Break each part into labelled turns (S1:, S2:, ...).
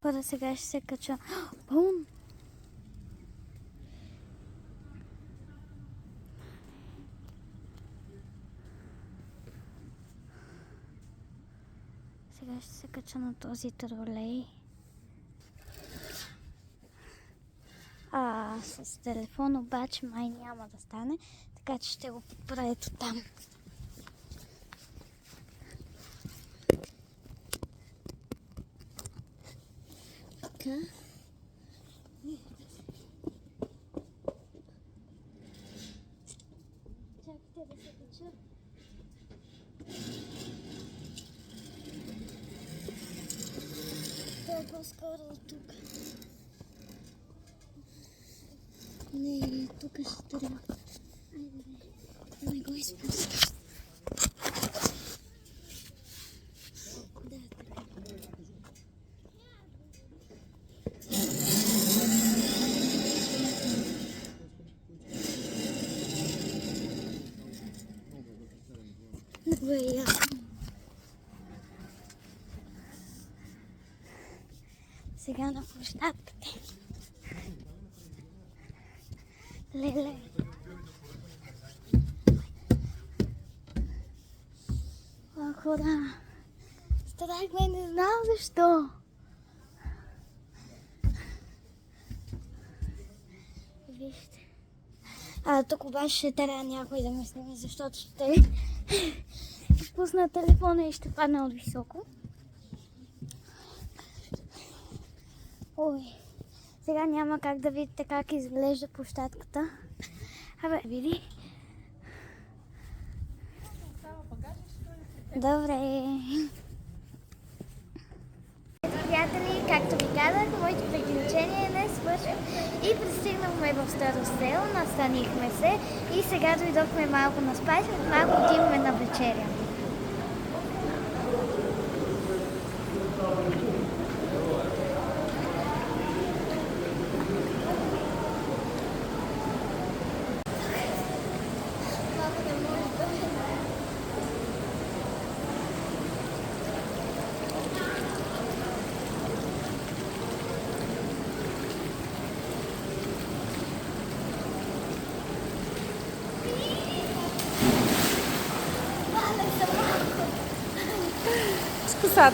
S1: Първо сега ще се кача. Бум! Сега ще се кача на този тролей. С телефон обаче май няма да стане, така че ще го подправя там. Така. Чакайте да се кача. Това е по-скоро от тук. Не, тук ще трябва. Айде, да не го изпускам. Да, така. Много е ясно. Сега на площадката. Леле. Хора. Страх ме, не знам защо. Вижте. Тук обаче ще трябва някой да ме снима, защото ще пусна телефона и ще падна от високо. Ой. Сега няма как да видите как изглежда площадката. Види. Добре. Приятели, както ви казах, моите приключения не свършват и пристигнахме в Старо село, настанихме се и сега дойдохме малко на спа и след малко отиваме на вечеря.
S2: Спасат.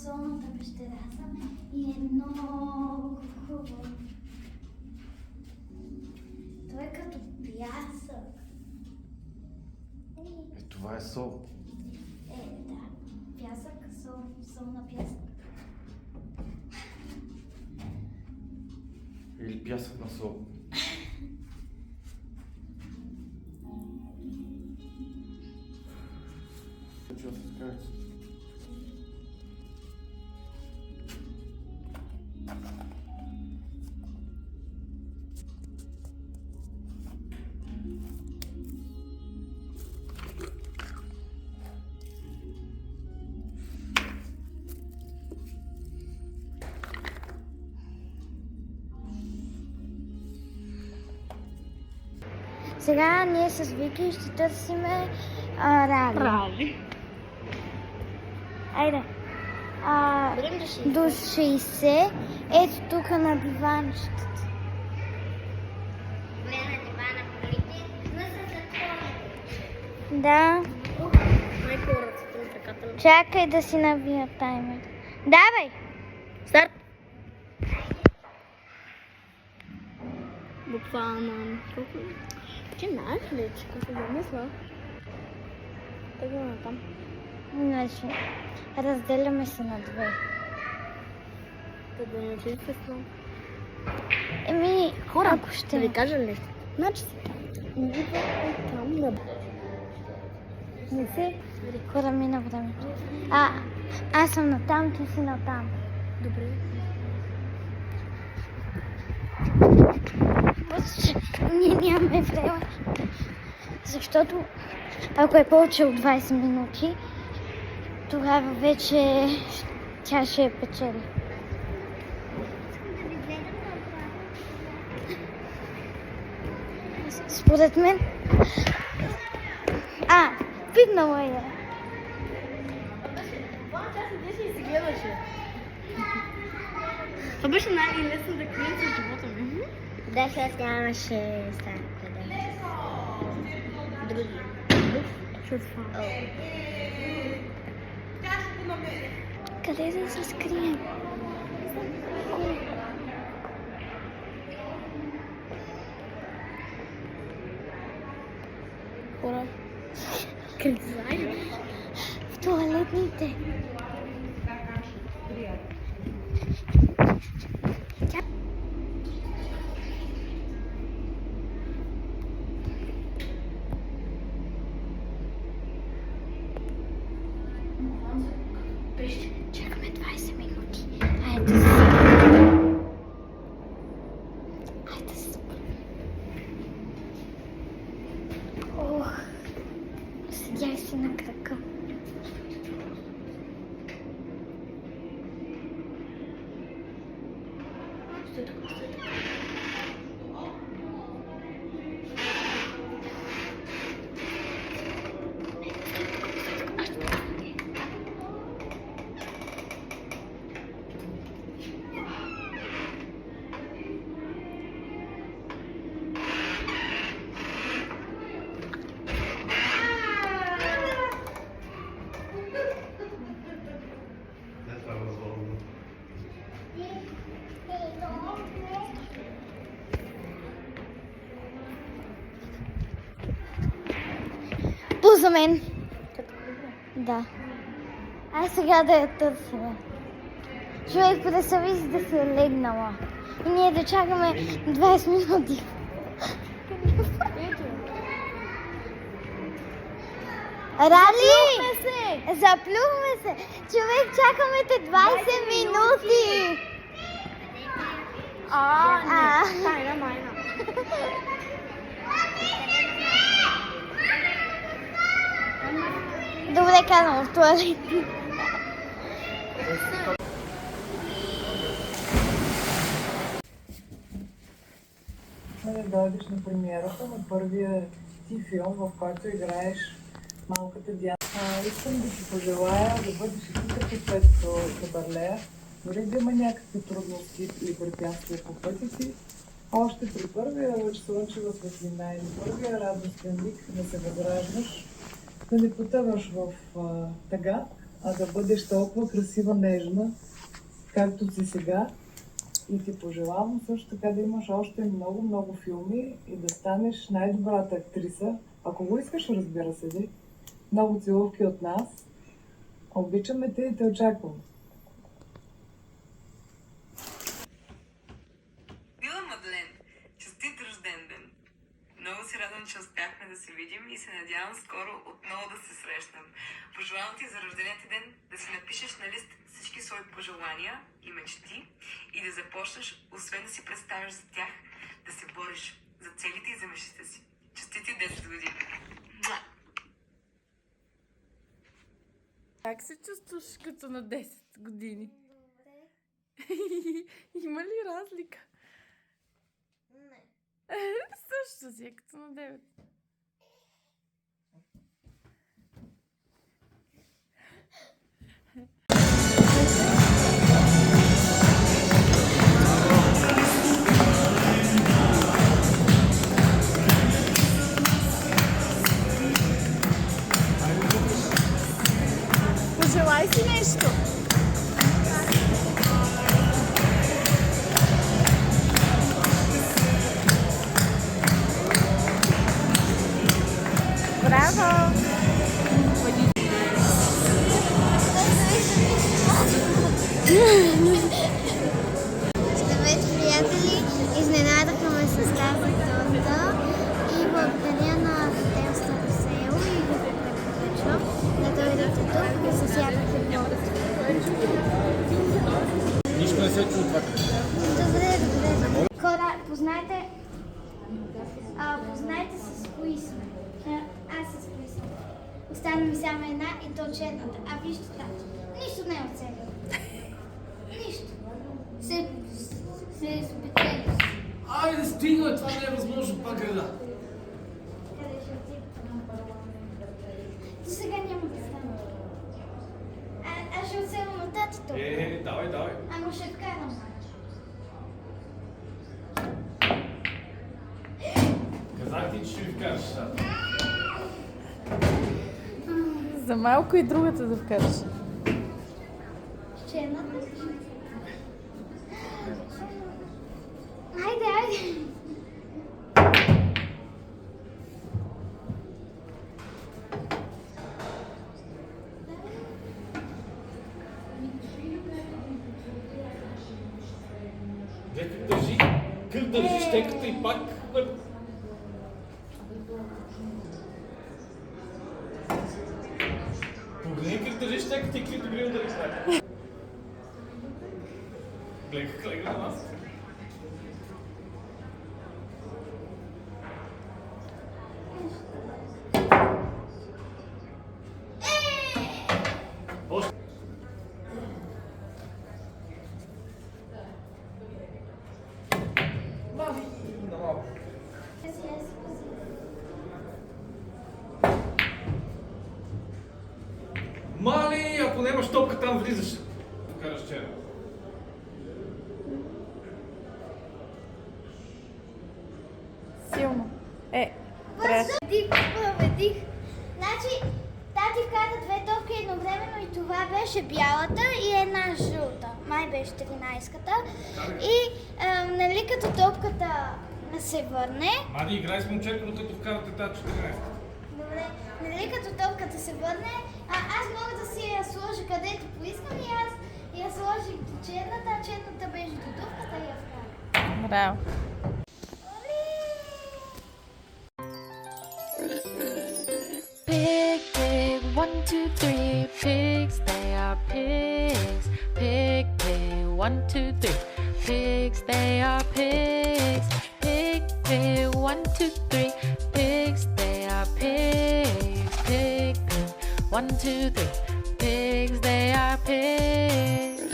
S1: Солната пещера и е много хубаво. Той е като пясък.
S3: Това е сол.
S1: Да. Пясък, сол на пясък.
S3: Или пясък на сол.
S1: Сега ние с Вики ще търсиме Рали. Айде. До 60. Ето тук на диванчетата.
S4: Не на дивана, полите, но са затворени.
S1: Да. Чакай да си навия таймер. Давай!
S2: Старт! Буквално. Ти знаеш ли, че като замисля?
S4: тръгваме там.
S1: Значи, разделяме се на две.
S4: Да не отидете с много.
S1: Еми,
S4: Хора,
S1: ако ще...
S4: да ви кажа нещо. Значи, идва там на...
S1: Не се... Хора, мина време. Аз съм натам, ти си натам.
S4: Добре.
S1: Ние нямаме време. Защото ако е повече от 20 минути, тогава вече тя ще е печели. Според мен... Пикнала я.
S4: Това беше най-лесно да крия за живота ми. Да, сега нямаше стане. Други.
S1: Къде да се скрием?
S4: Хора. Къде знаеш?
S1: В туалетните. Чакаме 20 минути. Айде се. Ох, седях си на крака. За мен. Да. Сега да я търсим. Човек представи си да си е легнала. И ние да чакаме 20 минути. Рали! Заплюхме се! Човек, чакаме те 20 минути!
S4: Не. Тайна майна.
S1: Добре казвам, в туалет.
S2: Да дойдеш на премиерата на първия ти филм, в който играеш малката Диана. Искам да ти пожелая да бъдеш и ти като Петко Кабарлея, дори да има някакви трудности и препятствия по пътя си, още при първия слънчева светлина или първия радостен миг да се възраждаш, да не потъваш в тъга, а да бъдеш толкова красива, нежна, както си сега. И ти пожелавам също така да имаш още много, много филми и да станеш най-добрата актриса. Ако го искаш, разбира се, де. Много целувки от нас. Обичаме те и те очаквам.
S5: Мила Мадлен, честит рожден ден! Много се радвам, че успяхме да се видим и се надявам скоро отново да се срещнем. Пожелавам ти за рождения ти ден да си напишеш на лист всички свои пожелания и мечти и да започнеш, освен да си представяш за тях, да се бориш за целите и за мечтите си. Честити 10 години!
S6: Как се чувстваш като на 10 години? Има ли разлика?
S1: Не.
S6: Също си е като на 9. Пожелай си нещо. Браво!
S1: Здравейте, приятели! Изненадахме ме с тази торта и благодаря на хотел Старо село и ви препоръчвам да дойдете тук и се сядате много.
S3: Нищо не се чува това.
S1: Добре. Хора, познайте с кои сме. Аз с кои съм. Остана ми само една и то черната. А вижте тато. Нищо не е оцелено. Нищо. Се спечели.
S3: Айде, стига, това не е възможно, пак града.
S1: Къде ще отидем? До сега няма да стане. Аз ще оцелвам от татото.
S3: Давай.
S1: Ама ще вкарам.
S3: Казах ти, че ще ви вкараш.
S6: За малко и другата да вкараш.
S1: Черната. Айде.
S3: Гледай как държиш теката и пак... Погледни как държиш теката и как добре удариш така. Гледай как лега на нас. Мали, ако нямаш топка, там влизаш. Караш черно.
S6: Силно. Трябва.
S1: Победих. Значи, тати вкара две топки едновременно и това беше бялата и една жълта. Май беше 13-ката. И нали като топката се върне,
S3: Мади, играй с момчето, докато вкарате тази 14.
S1: добре, нали като топката се върне, аз мога да си я сложа където поискам и аз я сложих до черната, а черната беше до топката и я вкарах.
S6: Браво.
S7: Pig, pig, 1, 2, 3, pigs, they are pigs. Pig, pig, 1, 2, 3, pigs, they are pigs. Pig, pig, 1, 2, 3, pigs, they are pigs. Pig, pig, 1, 2, 3, pigs, they are pigs.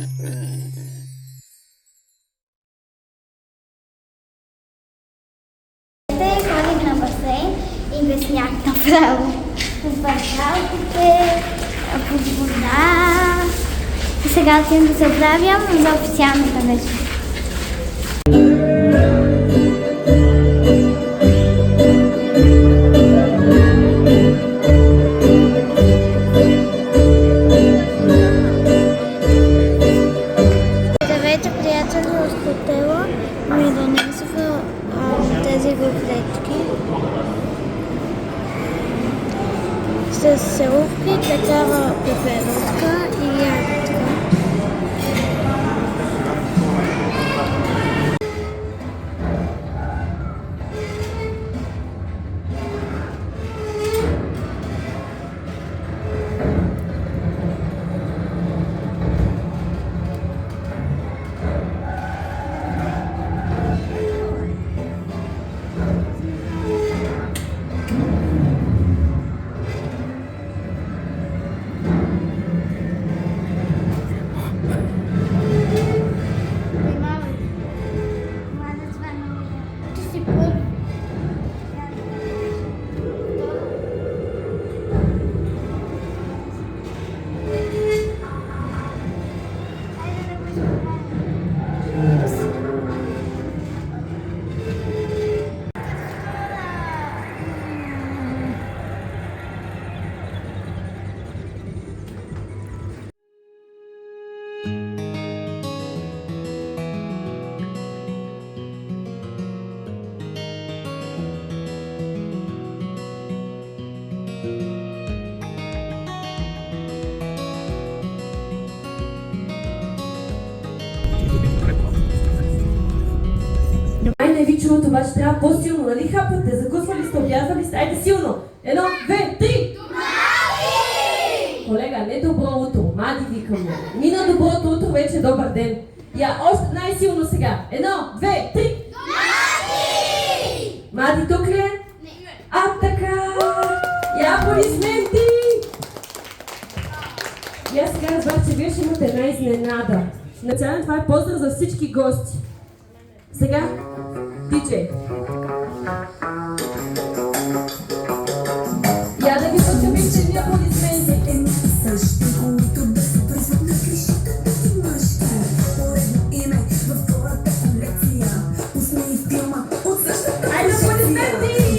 S1: Ходих на басейн и без сняг направо. С бъркалките, под вода. И сега отивам да се оправям за официалната вечер. Здравейте, приятели от хотела. Ми донесоха тези въплетки с селувки, такава пеперутка и ягодка.
S8: не ви чуват, обаче трябва по-силно, нали хапвате? Закусвали сте, обязвали сте? Айде силно! 1, 2, 3! Колега, не добро утро, Мади викаме. Мина доброто утро, вече е добър ден. Я, още най-силно сега. 1, 2, 3! Мади тук ли е? А, така! И аплодисменти! И аз сега разбрах, че вие ще имате една изненада. Начален това е поздрав за всички гости. Сега, диджей. Я да ви почувам едни аплодисменти. Айде аплодисменти!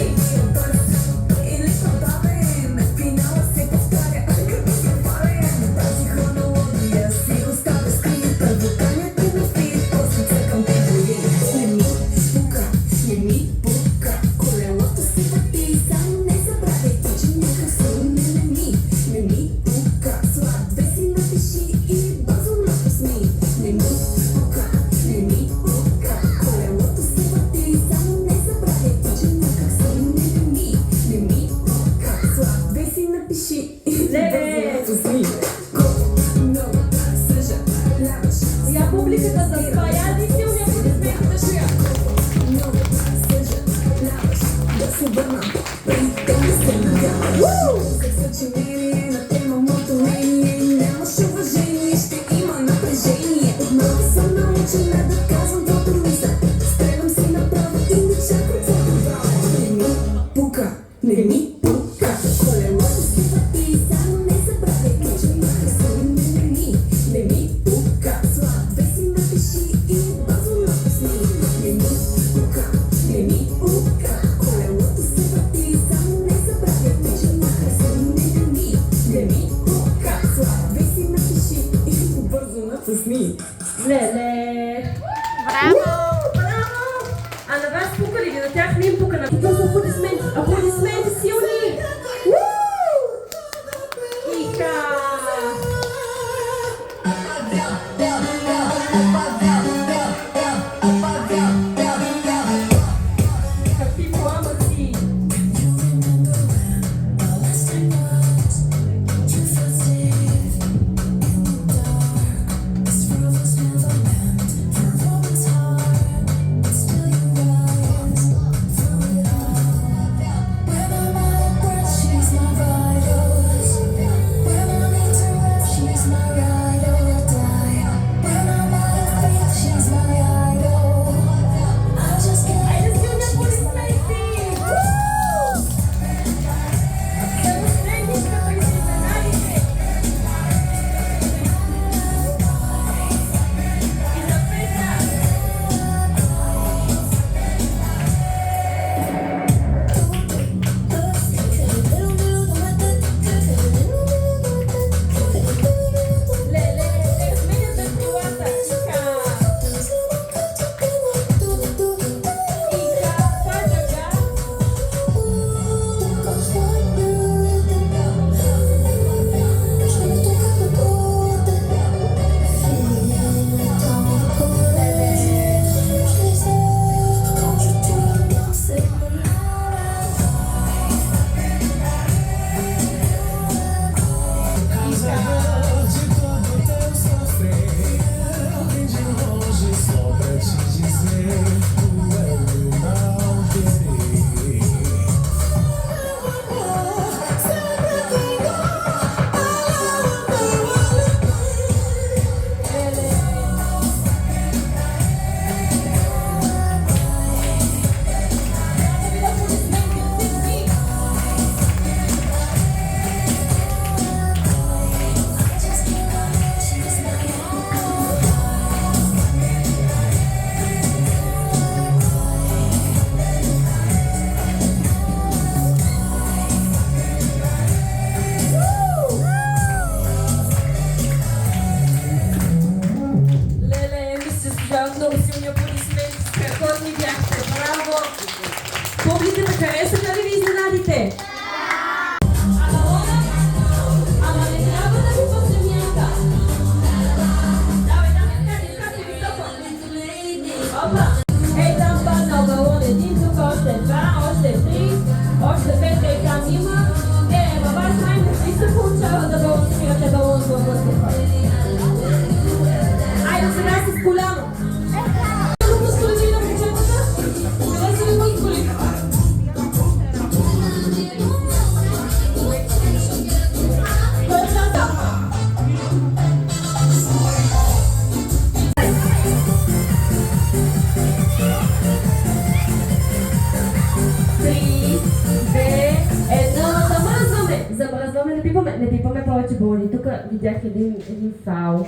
S8: не пипаме повече болни. Тук видях един фал.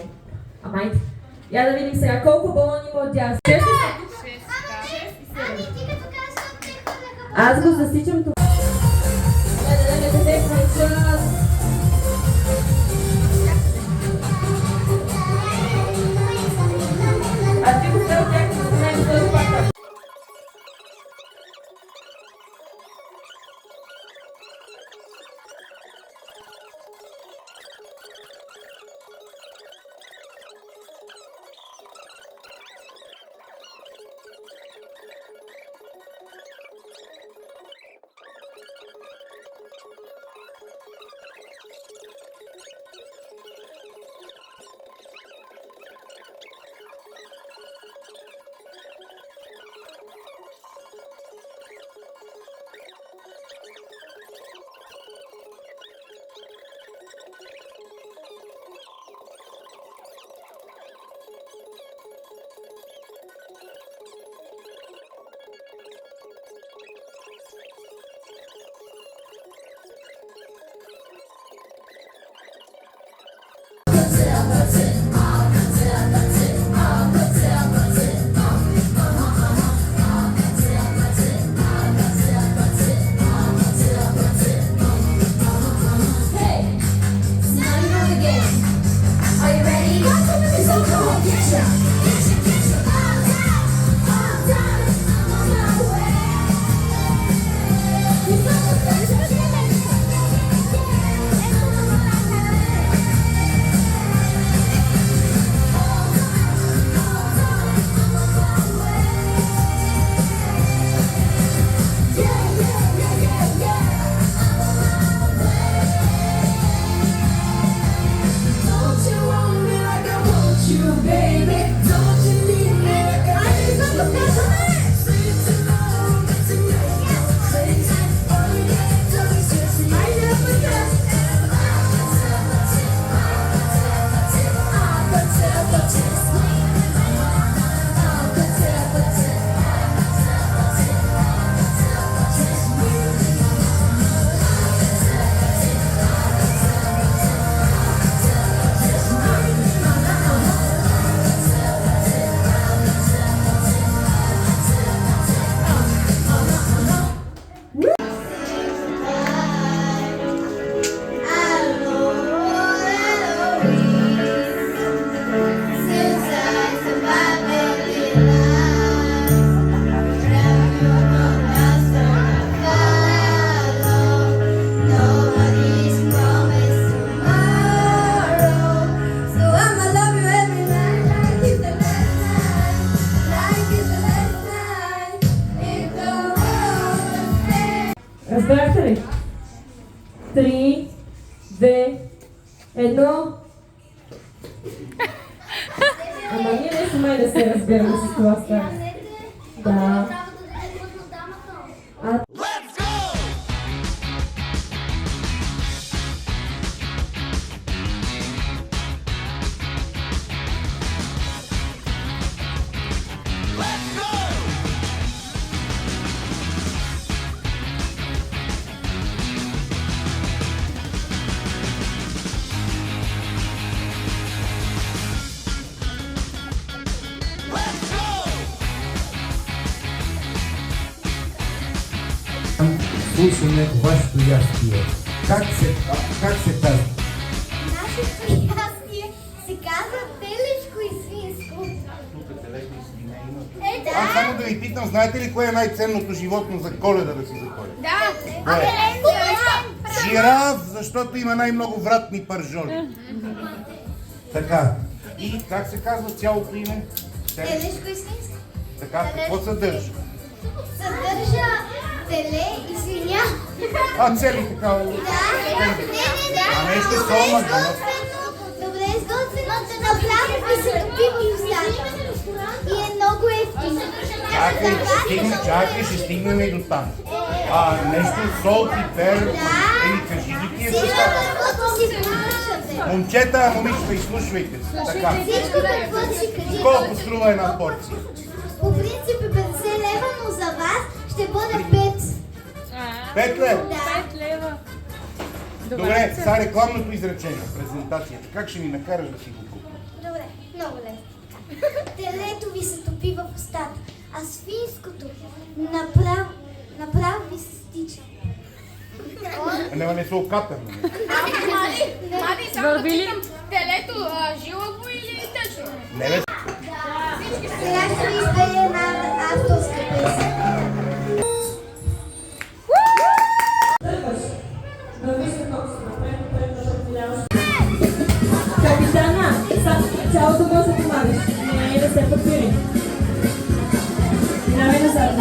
S8: Амайде. Я да видим сега колко болни има от дясно. 6 и 7. Аз го засичам тук. А ти го става някакво с мен, този пак. Разбрахте ли? 3, 2, 1. Ама ние не сме да се разбираме с това става. Да.
S9: Слушаме вашето ястие. Как се казва?
S1: Нашето ястие се казва телешко и свинско.
S9: Аз само да ви питам, знаете ли кое е най-ценното животно за Коледа да си за Коледа?
S1: Да!
S9: Жираф, защото има най-много вратни пържоли. Така. И как се казва цялото име?
S1: Телешко и свинско.
S9: Така, какво съдържа?
S1: Съдържа теле и свиня.
S9: Цели така. А нещо солма.
S1: Добре, изготвено, направо и се топи в устата. И е много ефтино.
S9: Чакай, ще стигнем и до там. Нещо сол, пипер, кажи ги тия състава. Момчета, момичета, изслушвайте се. Така.
S1: Всичко какво си кажи.
S9: Колко струва една порция?
S1: По принцип е 50 лева, но за вас ще бъде 5.
S9: 5 лева?
S1: Да.
S4: 5 лева.
S9: Добре, сега рекламното изречение, презентацията. Как ще ни накараш да си го купим?
S1: Добре, много лесно. Телето ви се топи в устата, а свинското направо ви се стича.
S9: Не се окапям.
S4: Мани, само да питам, телето жилаво или тъчно?
S9: Не бе.
S1: Сега ще ви изпея една авторска песен.
S8: Капитана, цялото може да помагаш. Не, да се папири. Минавай назад,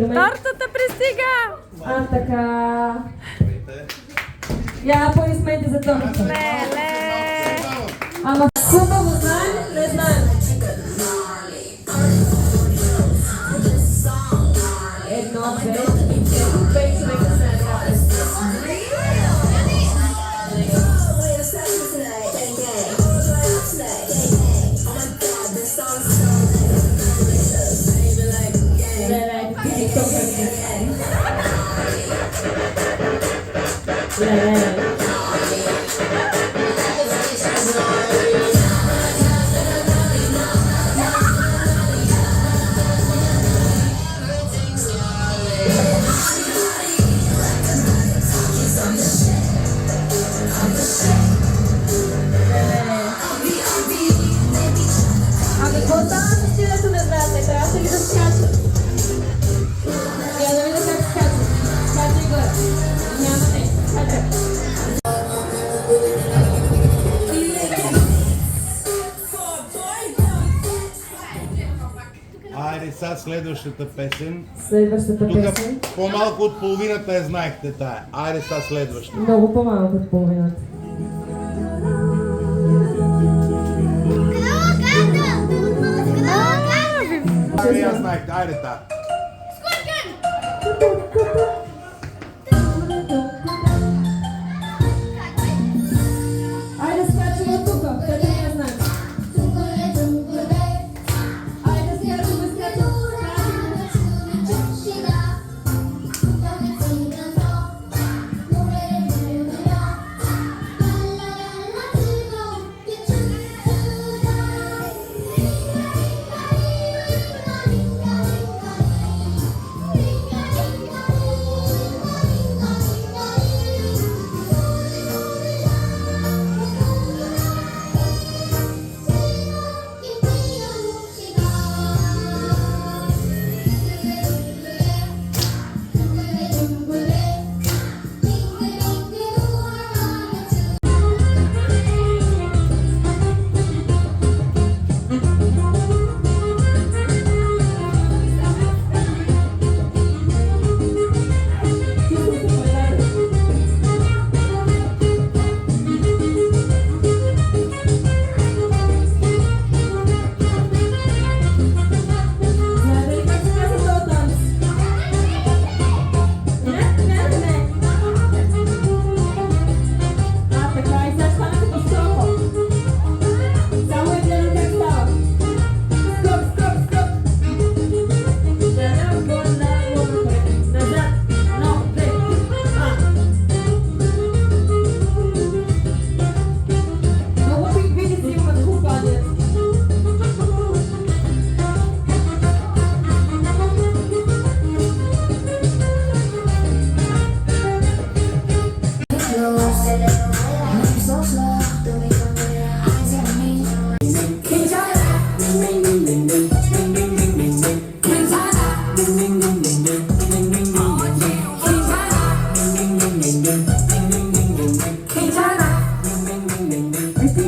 S6: Тортата пристига!
S8: Така. Я аплодисменти за тортата.
S6: Леле!
S8: Ама хубаво знаем, не знаем. Едно, две, пет човека се награда. Ами какво стана с тирето не знаете? Трябваше ли да скачат? Я да видя как скачат. Скачай горе. Няма не. Скачай.
S9: Айде сега следващата песен.
S8: Следващата
S9: Тук
S8: песен.
S9: по-малко от половината я знаехте тая. Айде сега следващата.
S8: Много по-малко от половината.
S9: Айде я знаехте. Айде тая.
S8: Айде скачаме от тук. Къде не я знаем? Айде скачаме, скачаме.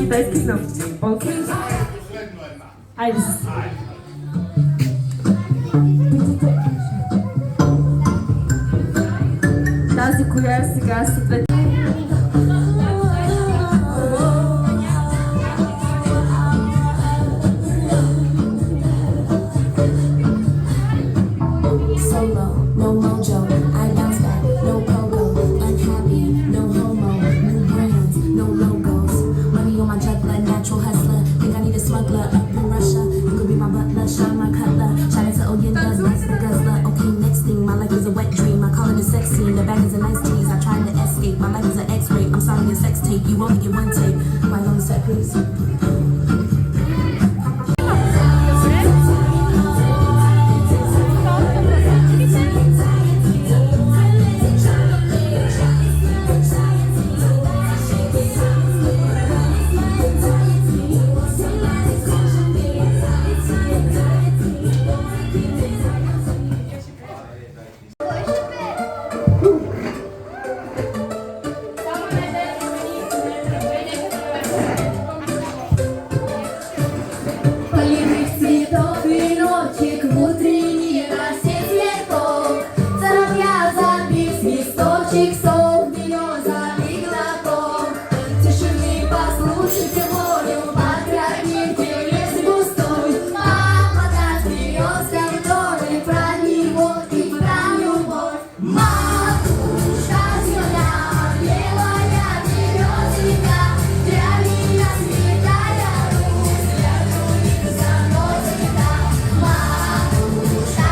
S8: Дай стигна. Окей.
S9: Последно една.
S8: Айде.
S6: коя сега са двете.
S8: Solo, no mojo, I bounce back, no pogo, unhappy, no homo, new brands, no logos, money on my juggler, natural hustler, think I need a smuggler up in Russia, you could be my butler, shine my cutler, shout out to Oyenda, that's the guzzler, okay next thing, my life is a wet dream, I call it a sex scene, the bag is a nice tease, I tried to escape, my life is an x-ray, I'm sorry a sex tape, you only get one tape, why on the set please?
S10: Полевых цветов веночек в утренний рассвет цветов. Воробья забив свисточек, сок березовый глоток. Тишины послушайте волю, подгробите лес густой. Мама так смеется вдоль про него и про любовь. Матушка земля, белая березовика, для меня святая Русь, я жду заносика. Матушка.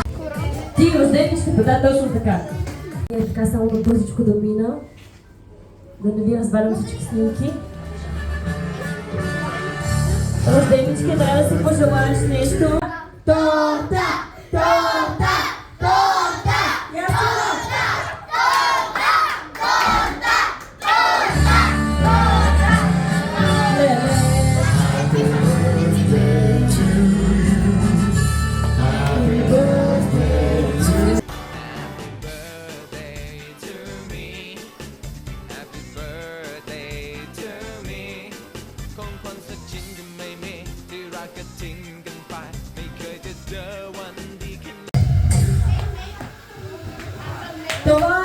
S6: Ти рожденичката, да, точно така.
S8: Е така само да бързичко да мина, да не ви развалям всички снимки.
S6: Рожденички, трябва да си пожелаеш нещо.
S10: Торта, торта, торта,
S6: Това